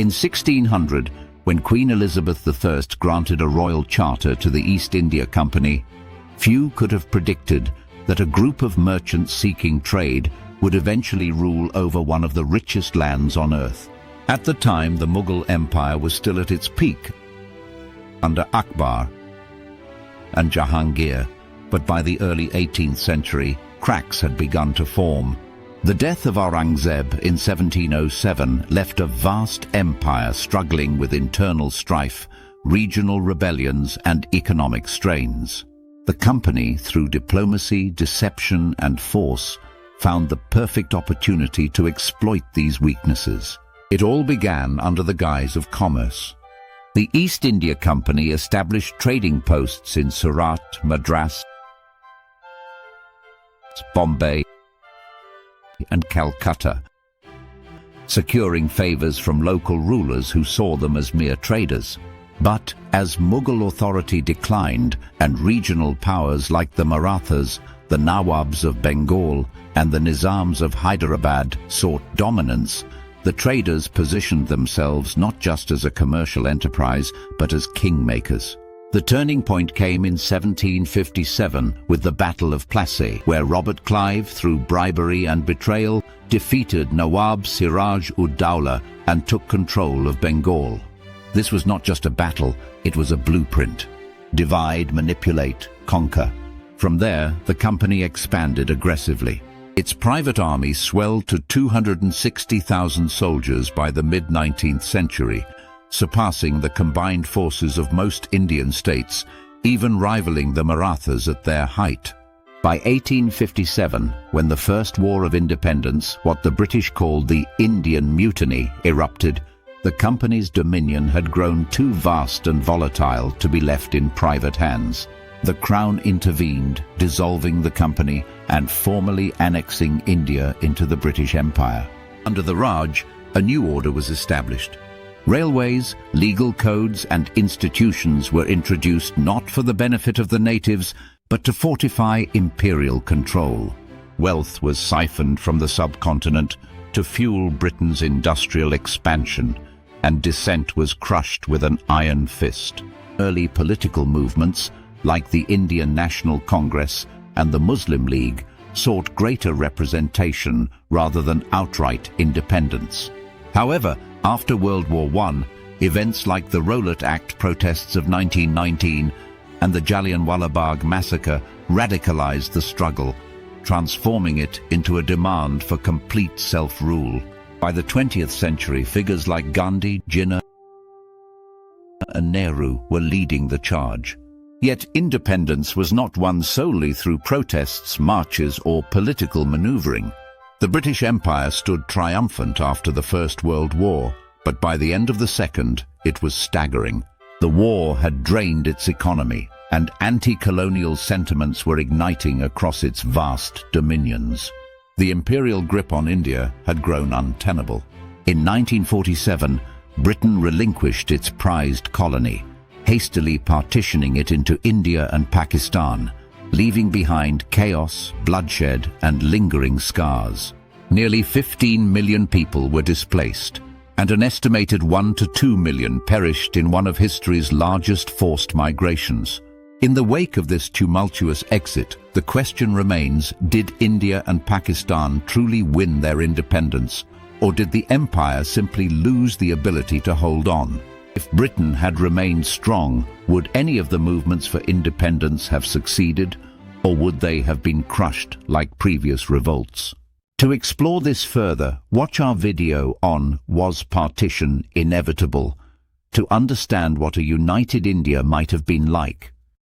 In 1600, when Queen Elizabeth I granted a royal charter to the East India Company, few could have predicted that a group of merchants seeking trade would eventually rule over one of the richest lands on earth. At the time, the Mughal Empire was still at its peak under Akbar and Jahangir, but by the early 18th century, cracks had begun to form. The death of Aurangzeb in 1707 left a vast empire struggling with internal strife, regional rebellions, and economic strains. The company, through diplomacy, deception, and force, found the perfect opportunity to exploit these weaknesses. It all began under the guise of commerce. The East India Company established trading posts in Surat, Madras, Bombay, and Calcutta, securing favors from local rulers who saw them as mere traders. But as Mughal authority declined and regional powers like the Marathas, the Nawabs of Bengal, and the Nizams of Hyderabad sought dominance, the traders positioned themselves not just as a commercial enterprise, but as kingmakers. The turning point came in 1757 with the Battle of Plassey, where Robert Clive, through bribery and betrayal, defeated Nawab Siraj-ud-Dowlah and took control of Bengal. This was not just a battle, it was a blueprint. Divide, manipulate, conquer. From there, the company expanded aggressively. Its private army swelled to 260,000 soldiers by the mid-19th century, surpassing the combined forces of most Indian states, even rivaling the Marathas at their height. By 1857, when the First War of Independence, what the British called the Indian Mutiny, erupted, the company's dominion had grown too vast and volatile to be left in private hands. The Crown intervened, dissolving the company and formally annexing India into the British Empire. Under the Raj, a new order was established. Railways, legal codes, and institutions were introduced not for the benefit of the natives, but to fortify imperial control. Wealth was siphoned from the subcontinent to fuel Britain's industrial expansion, and dissent was crushed with an iron fist. Early political movements, like the Indian National Congress and the Muslim League, sought greater representation rather than outright independence. However, after World War I, events like the Rowlatt Act protests of 1919 and the Jallianwala Bagh massacre radicalized the struggle, transforming it into a demand for complete self-rule. By the 20th century, figures like Gandhi, Jinnah, and Nehru were leading the charge. Yet independence was not won solely through protests, marches, or political maneuvering. The British Empire stood triumphant after the First World War, but by the end of the Second, it was staggering. The war had drained its economy, and anti-colonial sentiments were igniting across its vast dominions. The imperial grip on India had grown untenable. In 1947, Britain relinquished its prized colony, hastily partitioning it into India and Pakistan, leaving behind chaos, bloodshed, and lingering scars. Nearly 15 million people were displaced, and an estimated 1 to 2 million perished in one of history's largest forced migrations. In the wake of this tumultuous exit, the question remains, did India and Pakistan truly win their independence, or did the empire simply lose the ability to hold on? If Britain had remained strong, would any of the movements for independence have succeeded, or would they have been crushed like previous revolts? To explore this further, watch our video on Was Partition Inevitable? To understand what a united India might have been like.